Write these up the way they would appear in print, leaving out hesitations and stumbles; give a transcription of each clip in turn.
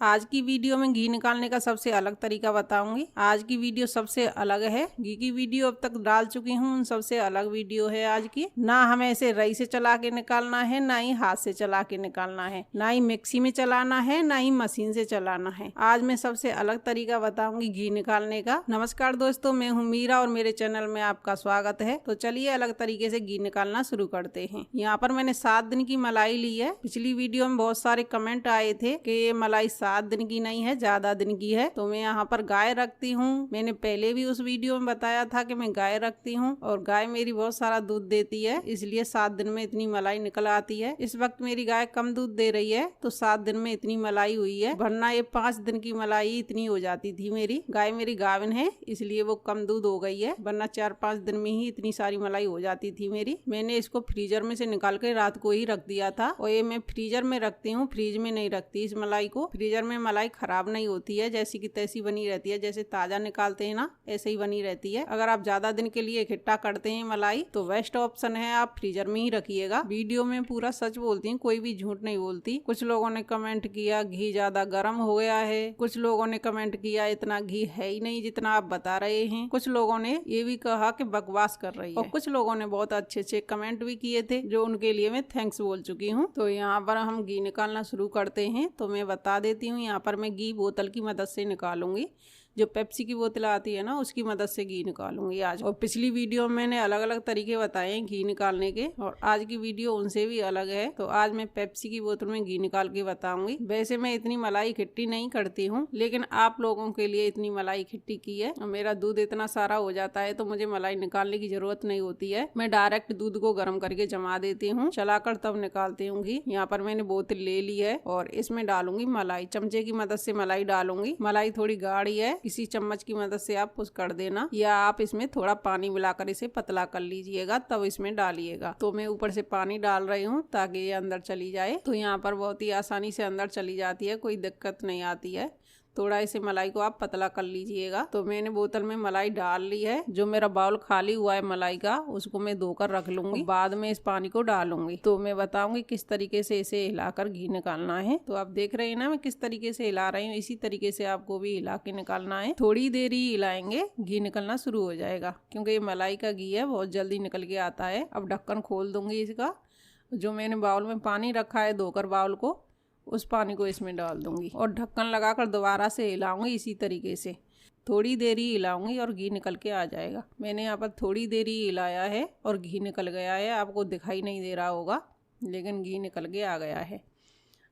आज की वीडियो में घी निकालने का सबसे अलग तरीका बताऊंगी। आज की वीडियो सबसे अलग है। घी की वीडियो अब तक डाल चुकी हूँ, उन सबसे अलग वीडियो है आज की। ना हमें ऐसे रई से चला के निकालना है, ना ही हाथ से चला के निकालना है, ना ही मिक्सी में चलाना है, ना ही मशीन से चलाना है। आज मैं सबसे अलग तरीका बताऊंगी घी निकालने का। नमस्कार दोस्तों, मैं हूँ मीरा और मेरे चैनल में आपका स्वागत है। तो चलिए अलग तरीके से घी निकालना शुरू करते हैं। यहाँ पर मैंने 7 दिन की मलाई ली है। पिछली वीडियो में बहुत सारे कमेंट आए थे कि ये मलाई 7 दिन की नहीं है, ज्यादा दिन की है। तो मैं यहाँ पर गाय रखती हूँ। मैंने पहले भी उस वीडियो में बताया था कि मैं गाय रखती हूँ और गाय मेरी बहुत सारा दूध देती है, इसलिए 7 दिन में इतनी मलाई निकल आती है। इस वक्त मेरी गाय कम दूध दे रही है तो 7 दिन में इतनी मलाई हुई है, वरना ये 5 दिन की मलाई इतनी हो जाती थी। मेरी गाय मेरी गाभिन है इसलिए वो कम दूध हो गई है, वरना 4-5 दिन में ही इतनी सारी मलाई हो जाती थी मेरी। मैंने इसको फ्रीजर में से निकाल के रात को ही रख दिया था और ये मैं फ्रीजर में रखती हूँ, फ्रिज में नहीं रखती इस मलाई को। फ्रीजर में मलाई खराब नहीं होती है, जैसी की तैसी बनी रहती है, जैसे ताजा निकालते हैं ना ऐसे ही बनी रहती है। अगर आप ज्यादा दिन के लिए इकट्ठा करते हैं मलाई तो बेस्ट ऑप्शन है आप फ्रीजर में ही रखिएगा। वीडियो में पूरा सच बोलती हूँ, कोई भी झूठ नहीं बोलती। कुछ लोगों ने कमेंट किया घी ज्यादा गर्म हो गया है, कुछ लोगों ने कमेंट किया इतना घी है ही नहीं जितना आप बता रहे हैं, कुछ लोगों ने ये भी कहा कि बकवास कर रही है और कुछ लोगों ने बहुत अच्छे अच्छे कमेंट भी किए थे जो उनके लिए मैं थैंक्स बोल चुकी हूँ। तो यहाँ पर हम घी निकालना शुरू करते हैं। तो मैं बता देती हूँ, यहाँ पर मैं घी बोतल की मदद से निकालूंगी। जो पेप्सी की बोतल आती है ना उसकी मदद से घी निकालूंगी आज। और पिछली वीडियो में मैंने अलग अलग तरीके बताए हैं घी निकालने के और आज की वीडियो उनसे भी अलग है। तो आज मैं पेप्सी की बोतल में घी निकाल के बताऊंगी। वैसे मैं इतनी मलाई इकट्ठी नहीं करती हूँ, लेकिन आप लोगों के लिए इतनी मलाई इकट्ठी की है। मेरा दूध इतना सारा हो जाता है तो मुझे मलाई निकालने की जरूरत नहीं होती है। मैं डायरेक्ट दूध को गर्म करके जमा देती हूँ, चलाकर तब निकालती हूँ घी। यहाँ पर मैंने बोतल ले ली है और इसमें डालूंगी मलाई। चमचे की मदद से मलाई डालूंगी। मलाई थोड़ी गाढ़ी है, किसी चम्मच की मदद से आप पुश कर देना, या आप इसमें थोड़ा पानी मिलाकर इसे पतला कर लीजिएगा तब इसमें डालिएगा। तो मैं ऊपर से पानी डाल रही हूँ ताकि ये अंदर चली जाए। तो यहाँ पर बहुत ही आसानी से अंदर चली जाती है, कोई दिक्कत नहीं आती है। थोड़ा इसे मलाई को आप पतला कर लीजिएगा। तो मैंने बोतल में मलाई डाल ली है। जो मेरा बाउल खाली हुआ है मलाई का उसको मैं धोकर रख लूंगी, बाद में इस पानी को डालूंगी। तो मैं बताऊंगी किस तरीके से इसे हिलाकर घी निकालना है। तो आप देख रहे हैं ना मैं किस तरीके से हिला रही हूँ, इसी तरीके से आपको भी हिला के निकालना है। थोड़ी देर ही हिलाएंगे, घी निकलना शुरू हो जाएगा, क्योंकि ये मलाई का घी है बहुत जल्दी निकल के आता है। अब ढक्कन खोल दूंगी इसका। जो मैंने बाउल में पानी रखा है धोकर बाउल को, उस पानी को इसमें डाल दूंगी और ढक्कन लगाकर दोबारा से हिलाऊंगी इसी तरीके से। थोड़ी देर ही हिलाऊंगी और घी निकल के आ जाएगा। मैंने यहाँ पर थोड़ी देर ही हिलाया है और घी निकल गया है। आपको दिखाई नहीं दे रहा होगा लेकिन घी निकल के आ गया है।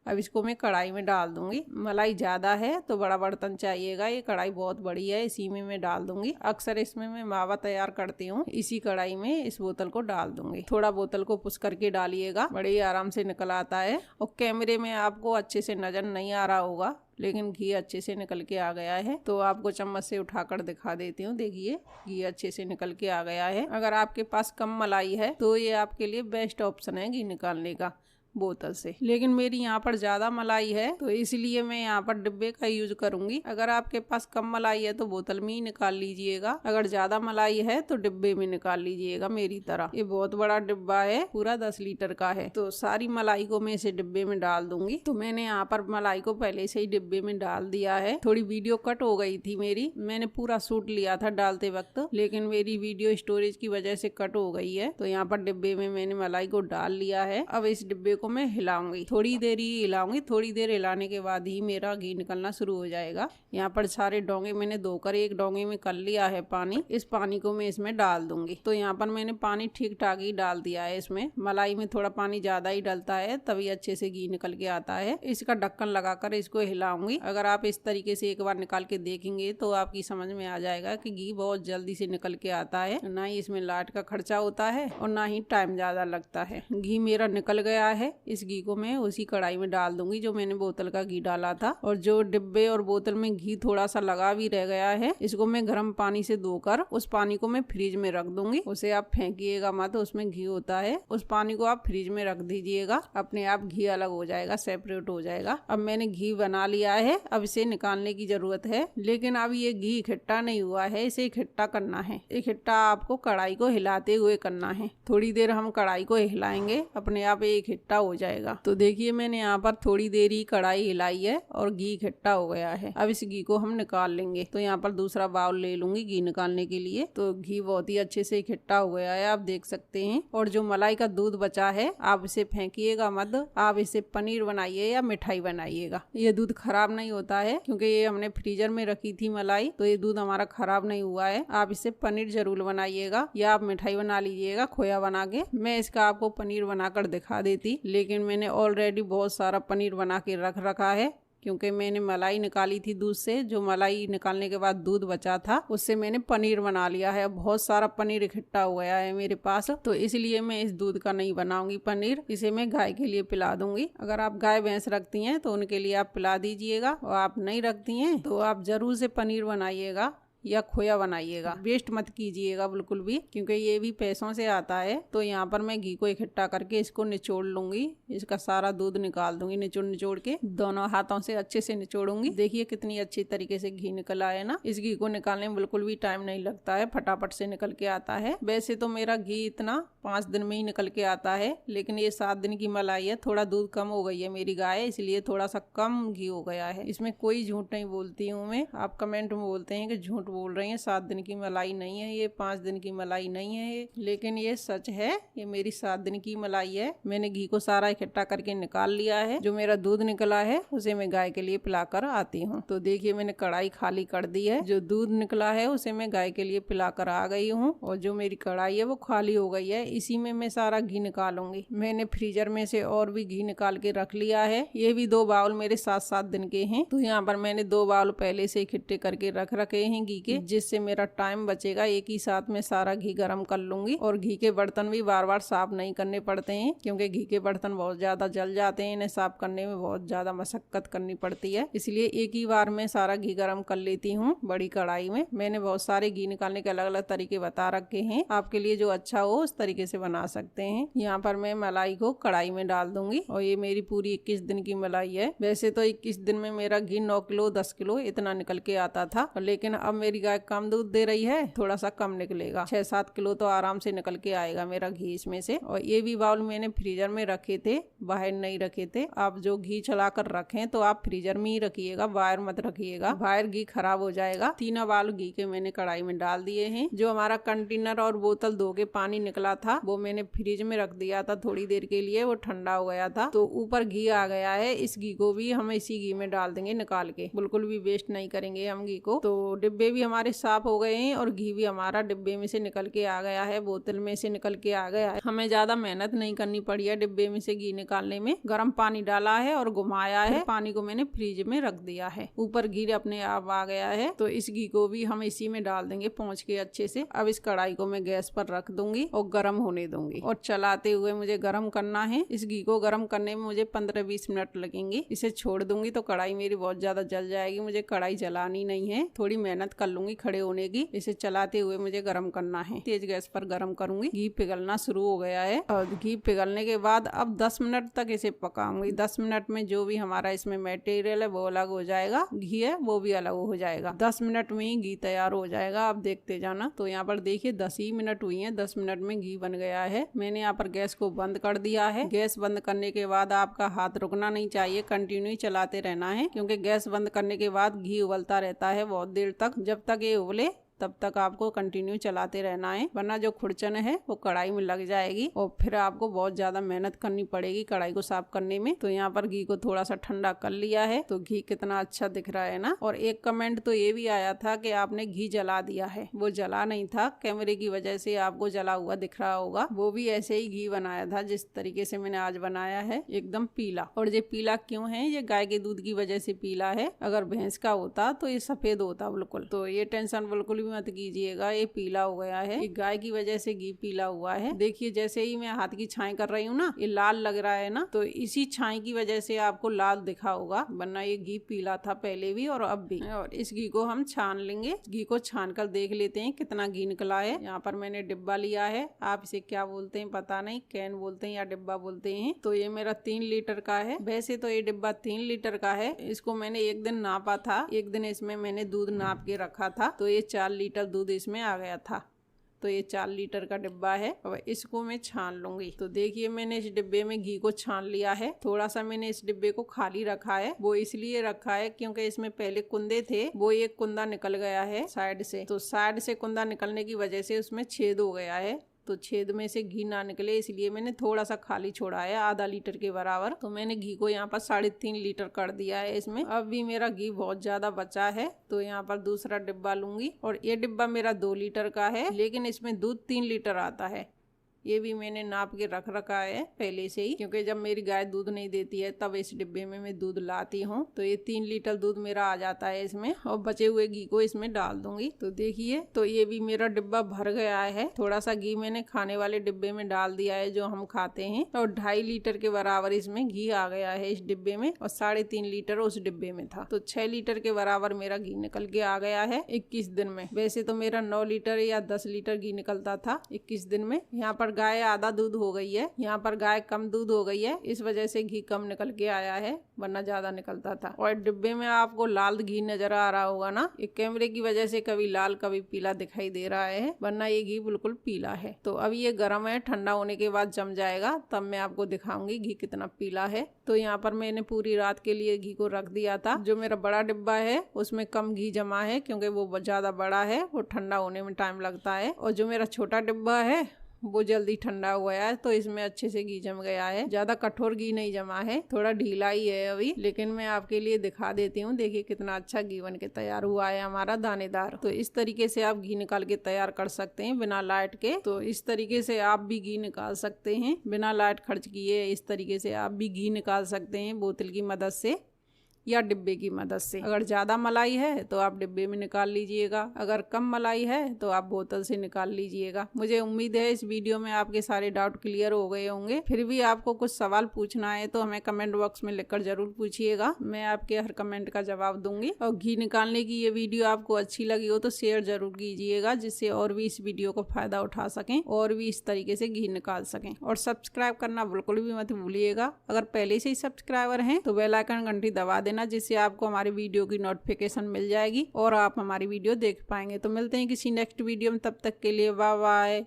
अब इसको मैं कढ़ाई में डाल दूंगी। मलाई ज़्यादा है तो बड़ा बर्तन चाहिएगा, ये कढ़ाई बहुत बड़ी है, इसी में मैं डाल दूंगी। अक्सर इसमें मैं मावा तैयार करती हूँ, इसी कढ़ाई में इस बोतल को डाल दूंगी। थोड़ा बोतल को पुश करके डालिएगा, बड़े ही आराम से निकल आता है। और कैमरे में आपको अच्छे से नजर नहीं आ रहा होगा लेकिन घी अच्छे से निकल के आ गया है। तो आपको चम्मच से उठाकर दिखा देती हूँ, देखिए घी अच्छे से निकल के आ गया है। अगर आपके पास कम मलाई है तो ये आपके लिए बेस्ट ऑप्शन है घी निकालने का बोतल से। लेकिन मेरी यहाँ पर ज्यादा मलाई है तो इसलिए मैं यहाँ पर डिब्बे का यूज करूंगी। अगर आपके पास कम मलाई है तो बोतल में ही निकाल लीजिएगा, अगर ज्यादा मलाई है तो डिब्बे में निकाल लीजिएगा मेरी तरह। ये बहुत बड़ा डिब्बा है, पूरा 10 लीटर का है। तो सारी मलाई को मैं इसे डिब्बे में डाल दूंगी। तो मैंने यहाँ पर मलाई को पहले से ही डिब्बे में डाल दिया है। थोड़ी वीडियो कट हो गई थी मेरी, मैंने पूरा शूट लिया था डालते वक्त, लेकिन मेरी वीडियो स्टोरेज की वजह से कट हो गई है। तो यहाँ पर डिब्बे में मैंने मलाई को डाल लिया है। अब इस डिब्बे मैं हिलाऊंगी, थोड़ी देर ही हिलाऊंगी। थोड़ी देर हिलाने के बाद ही मेरा घी निकलना शुरू हो जाएगा। यहाँ पर सारे डोंगे मैंने धोकर एक डोंगे में कर लिया है पानी। इस पानी को मैं इसमें डाल दूंगी। तो यहाँ पर मैंने पानी ठीक ठाक ही डाल दिया है। इसमें मलाई में थोड़ा पानी ज्यादा ही डलता है तभी अच्छे से घी निकल के आता है। इसका ढक्कन लगाकर इसको हिलाऊंगी। अगर आप इस तरीके से एक बार निकाल के देखेंगे तो आपकी समझ में आ जाएगा कि घी बहुत जल्दी से निकल के आता है। ना ही इसमें लाइट का खर्चा होता है और ना ही टाइम ज्यादा लगता है। घी मेरा निकल गया है। इस घी को मैं उसी कढ़ाई में डाल दूंगी जो मैंने बोतल का घी डाला था। और जो डिब्बे और बोतल में घी थोड़ा सा लगा भी रह गया है, इसको मैं गर्म पानी से धोकर उस पानी को मैं फ्रिज में रख दूंगी। उसे आप फेंकिएगा मत, उसमें घी होता है। उस पानी को आप फ्रिज में रख दीजिएगा, अपने आप घी अलग हो जाएगा, सेपरेट हो जाएगा। अब मैंने घी बना लिया है, अब इसे निकालने की जरूरत है। लेकिन अब ये घी इकट्ठा नहीं हुआ है, इसे इकट्ठा करना है। इकट्ठा आपको कढ़ाई को हिलाते हुए करना है। थोड़ी देर हम कढ़ाई को हिलाएंगे, अपने आप ये इकट्ठा हो जाएगा। तो देखिए मैंने यहाँ पर थोड़ी देर ही कढ़ाई हिलाई है और घी इकट्ठा हो गया है। अब इस घी को हम निकाल लेंगे। तो यहाँ पर दूसरा बाउल ले लूंगी घी निकालने के लिए। तो घी बहुत ही अच्छे से इकट्ठा हो गया है, आप देख सकते हैं। और जो मलाई का दूध बचा है आप इसे फेंकिएगा मत, आप इसे पनीर बनाइए या मिठाई बनाइएगा। ये दूध खराब नहीं होता है क्योंकि ये हमने फ्रीजर में रखी थी मलाई, तो ये दूध हमारा खराब नहीं हुआ है। आप इसे पनीर जरूर बनाइएगा या आप मिठाई बना लीजिएगा खोया बना के। मैं इसका आपको पनीर बनाकर दिखा देती, लेकिन मैंने ऑलरेडी बहुत सारा पनीर बना के रख रखा है क्योंकि मैंने मलाई निकाली थी दूध से। जो मलाई निकालने के बाद दूध बचा था उससे मैंने पनीर बना लिया है। बहुत सारा पनीर इकट्ठा हो गया है मेरे पास, तो इसलिए मैं इस दूध का नहीं बनाऊंगी पनीर। इसे मैं गाय के लिए पिला दूंगी। अगर आप गाय भैंस रखती हैं तो उनके लिए आप पिला दीजिएगा, और आप नहीं रखती हैं तो आप जरूर से पनीर बनाइएगा या खोया बनाइएगा। वेस्ट मत कीजिएगा बिल्कुल भी, क्योंकि ये भी पैसों से आता है। तो यहाँ पर मैं घी को इकट्ठा करके इसको निचोड़ लूंगी, इसका सारा दूध निकाल दूंगी। निचोड़ के दोनों हाथों से अच्छे से निचोड़ूंगी। देखिए कितनी अच्छी तरीके से घी निकला है ना। इस घी को निकालने में बिल्कुल भी टाइम नहीं लगता है, फटाफट से निकल के आता है। वैसे तो मेरा घी इतना 5 दिन में ही निकल के आता है, लेकिन ये 7 दिन की मलाई है, थोड़ा दूध कम हो गई है मेरी गाय, इसलिए थोड़ा सा कम घी हो गया है। इसमें कोई झूठ नहीं बोलती हूँ मैं। आप कमेंट में बोलते हैं कि झूठ बोल रही है, 7 दिन की मलाई नहीं है ये, 5 दिन की मलाई नहीं है ये, लेकिन ये सच है। ये मेरी 7 दिन की मलाई है। मैंने घी को सारा इकट्ठा करके निकाल लिया है। जो मेरा दूध निकला है उसे मैं गाय के लिए पिलाकर आती हूँ। तो देखिए मैंने कढ़ाई खाली कर दी है। जो दूध निकला है उसे मैं गाय के लिए पिलाकर आ गई हूँ, और जो मेरी कढ़ाई है वो खाली हो गई है। इसी में मैं सारा घी निकालूंगी। मैंने फ्रीजर में से और भी घी निकाल के रख लिया है। ये भी 2 बाउल मेरे 7-7 दिन के हैं। तो यहाँ पर मैंने 2 बाउल पहले से इकट्ठे करके रख रखे हैं घी के, जिससे मेरा टाइम बचेगा। एक ही साथ में सारा घी गर्म कर लूंगी। और घी के बर्तन भी बार बार साफ नहीं करने पड़ते हैं, क्योंकि घी के बर्तन बहुत ज्यादा जल जाते हैं। इन्हें साफ करने में बहुत ज्यादा मशक्कत करनी पड़ती है, इसलिए एक ही बार में सारा घी गर्म कर लेती हूँ बड़ी कढ़ाई में। मैंने बहुत सारे घी निकालने के अलग अलग तरीके बता रखे हैं, आपके लिए जो अच्छा हो उस तरीके से बना सकते हैं। यहाँ पर मैं मलाई को कढ़ाई में डाल दूंगी, और ये मेरी पूरी 21 दिन की मलाई है। वैसे तो 21 दिन में मेरा घी 9 किलो 10 किलो इतना निकल के आता था, लेकिन अब मेरी गाय कम दूध दे रही है, थोड़ा सा कम निकलेगा। 6-7 किलो तो आराम से निकल के आएगा मेरा घी इसमें से। और ये भी बाउल मैंने फ्रीजर में रखे थे, बाहर नहीं रखे थे। आप जो घी चला कर रखें तो आप फ्रीजर में ही रखिएगा, बाहर मत रखिएगा, बाहर घी खराब हो जाएगा। 3 बाउल घी के मैंने कढ़ाई में डाल दिए हैं। जो हमारा कंटेनर और बोतल धो के पानी निकला था वो मैंने फ्रिज में रख दिया था थोड़ी देर के लिए, वो ठंडा हो गया था। तो ऊपर घी आ गया है। इस घी को भी हम इसी घी में डाल देंगे निकाल के, बिल्कुल भी वेस्ट नहीं करेंगे हम घी को। तो डिब्बे भी हमारे साफ हो गए हैं और घी भी हमारा डिब्बे में से निकल के आ गया है, बोतल में से निकल के आ गया है। हमें ज्यादा मेहनत नहीं करनी पड़ी है डिब्बे में से घी निकालने में। गर्म पानी डाला है और घुमाया है, पानी को मैंने फ्रिज में रख दिया है। ऊपर घी अपने आप आ गया है। तो इस घी को भी हम इसी में डाल देंगे पहुंच के अच्छे से। अब इस कढ़ाई को मैं गैस पर रख दूंगी और गर्म होने दूंगी, और चलाते हुए मुझे गर्म करना है। इस घी को गर्म करने में मुझे 15-20 मिनट लगेंगे। इसे छोड़ दूंगी तो कढ़ाई मेरी बहुत ज्यादा जल जाएगी। मुझे कढ़ाई जलानी नहीं है, थोड़ी मेहनत कर लूंगी खड़े होने की। इसे चलाते हुए मुझे गर्म करना है। तेज गैस पर गर्म करूंगी। घी पिघलना शुरू हो गया है, और घी पिघलने के बाद अब 10 मिनट तक इसे पकाऊंगी। 10 मिनट में जो भी हमारा इसमें मटेरियल है वो अलग हो जाएगा, घी है वो भी अलग हो जाएगा। 10 मिनट में ही घी तैयार हो जाएगा, आप देखते जाना। तो यहाँ पर देखिए 10 ही मिनट हुई है, 10 मिनट में घी बन गया है। मैंने यहाँ पर गैस को बंद कर दिया है। गैस बंद करने के बाद आपका हाथ रुकना नहीं चाहिए, कंटिन्यू चलाते रहना है, क्योंकि गैस बंद करने के बाद घी उबलता रहता है बहुत देर तक। जब तक ये उबले तब तक आपको कंटिन्यू चलाते रहना है, वरना जो खुरचन है वो कढ़ाई में लग जाएगी और फिर आपको बहुत ज्यादा मेहनत करनी पड़ेगी कढ़ाई को साफ करने में। तो यहाँ पर घी को थोड़ा सा ठंडा कर लिया है, तो घी कितना अच्छा दिख रहा है ना। और एक कमेंट तो ये भी आया था कि आपने घी जला दिया है। वो जला नहीं था, कैमरे की वजह से आपको जला हुआ दिख रहा होगा। वो भी ऐसे ही घी बनाया था जिस तरीके से मैंने आज बनाया है, एकदम पीला। और ये पीला क्यों है? ये गाय के दूध की वजह से पीला है। अगर भैंस का होता तो ये सफेद होता बिल्कुल। तो ये टेंशन बिल्कुल मत कीजिएगा, ये पीला हो गया है, ये गाय की वजह से घी पीला हुआ है। देखिए जैसे ही मैं हाथ की छाई कर रही हूँ ना, ये लाल लग रहा है ना, तो इसी छाई की वजह से आपको लाल दिखा होगा, वरना ये घी पीला था पहले भी और अब भी। और इस घी को हम छान लेंगे। घी को छान कर देख लेते हैं कितना घी निकला है। यहाँ पर मैंने डिब्बा लिया है, आप इसे क्या बोलते हैं पता नहीं, कैन बोलते हैं या डिब्बा बोलते हैं। तो ये मेरा 3 लीटर का है। वैसे तो ये डिब्बा 3 लीटर का है। इसको मैंने एक दिन नापा था, एक दिन इसमें मैंने दूध नाप के रखा था, तो ये 4 लीटर दूध इसमें आ गया था। तो ये 4 लीटर का डिब्बा है। अब इसको मैं छान लूंगी। तो देखिए मैंने इस डिब्बे में घी को छान लिया है। थोड़ा सा मैंने इस डिब्बे को खाली रखा है, वो इसलिए रखा है क्योंकि इसमें पहले कुंदे थे, वो एक कुंदा निकल गया है साइड से। तो साइड से कुंदा निकलने की वजह से उसमें छेद हो गया है, तो छेद में से घी ना निकले इसलिए मैंने थोड़ा सा खाली छोड़ा है, आधा लीटर के बराबर। तो मैंने घी को यहाँ पर 3.5 लीटर कर दिया है इसमें। अब भी मेरा घी बहुत ज्यादा बचा है, तो यहाँ पर दूसरा डिब्बा लूंगी। और ये डिब्बा मेरा 2 लीटर का है, लेकिन इसमें दूध 3 लीटर आता है। ये भी मैंने नाप के रख रखा है पहले से ही, क्योंकि जब मेरी गाय दूध नहीं देती है तब इस डिब्बे में मैं दूध लाती हूँ। तो ये 3 लीटर दूध मेरा आ जाता है इसमें, और बचे हुए घी को इसमें डाल दूंगी। तो देखिए, तो ये भी मेरा डिब्बा भर गया है। थोड़ा सा घी मैंने खाने वाले डिब्बे में डाल दिया है जो हम खाते हैं, और 2.5 लीटर के बराबर इसमें घी आ गया है इस डिब्बे में, और 3.5 लीटर उस डिब्बे में था। तो 6 लीटर के बराबर मेरा घी निकल के आ गया है 21 दिन में। वैसे तो मेरा 9 लीटर या 10 लीटर घी निकलता था 21 दिन में। यहाँ पर गाय आधा दूध हो गई है, यहाँ पर गाय कम दूध हो गई है, इस वजह से घी कम निकल के आया है, वरना ज्यादा निकलता था। और डिब्बे में आपको लाल घी नजर आ रहा होगा ना, एक कैमरे की वजह से कभी लाल कभी पीला दिखाई दे रहा है, वरना ये घी बिल्कुल पीला है। तो अब ये गर्म है, ठंडा होने के बाद जम जाएगा, तब मैं आपको दिखाऊंगी घी कितना पीला है। तो यहाँ पर मैंने पूरी रात के लिए घी को रख दिया था। जो मेरा बड़ा डिब्बा है उसमें कम घी जमा है, क्योंकि वो ज्यादा बड़ा है, वो ठंडा होने में टाइम लगता है। और जो मेरा छोटा डिब्बा है वो जल्दी ठंडा हुआ है, तो इसमें अच्छे से घी जम गया है। ज्यादा कठोर घी नहीं जमा है, थोड़ा ढीला ही है अभी, लेकिन मैं आपके लिए दिखा देती हूँ। देखिए कितना अच्छा घी बन के तैयार हुआ है हमारा, दानेदार। तो इस तरीके से आप घी निकाल के तैयार कर सकते हैं बिना लाइट के। तो इस तरीके से आप भी घी निकाल सकते हैं बिना लाइट खर्च किए। इस तरीके से आप भी घी निकाल सकते हैं बोतल की मदद से या डिब्बे की मदद से। अगर ज्यादा मलाई है तो आप डिब्बे में निकाल लीजिएगा, अगर कम मलाई है तो आप बोतल से निकाल लीजिएगा। मुझे उम्मीद है इस वीडियो में आपके सारे डाउट क्लियर हो गए होंगे। फिर भी आपको कुछ सवाल पूछना है तो हमें कमेंट बॉक्स में लिखकर जरूर पूछिएगा, मैं आपके हर कमेंट का जवाब दूंगी। और घी निकालने की ये वीडियो आपको अच्छी लगी हो तो शेयर जरूर कीजिएगा, जिससे और भी इस वीडियो को फायदा उठा सकें और भी इस तरीके से घी निकाल सकें। और सब्सक्राइब करना बिल्कुल भी मत भूलिएगा। अगर पहले से ही सब्सक्राइबर हैं तो बेल आइकन घंटी दबा देना, जिससे आपको हमारी वीडियो की नोटिफिकेशन मिल जाएगी और आप हमारी वीडियो देख पाएंगे। तो मिलते हैं किसी नेक्स्ट वीडियो में, तब तक के लिए बाय बाय।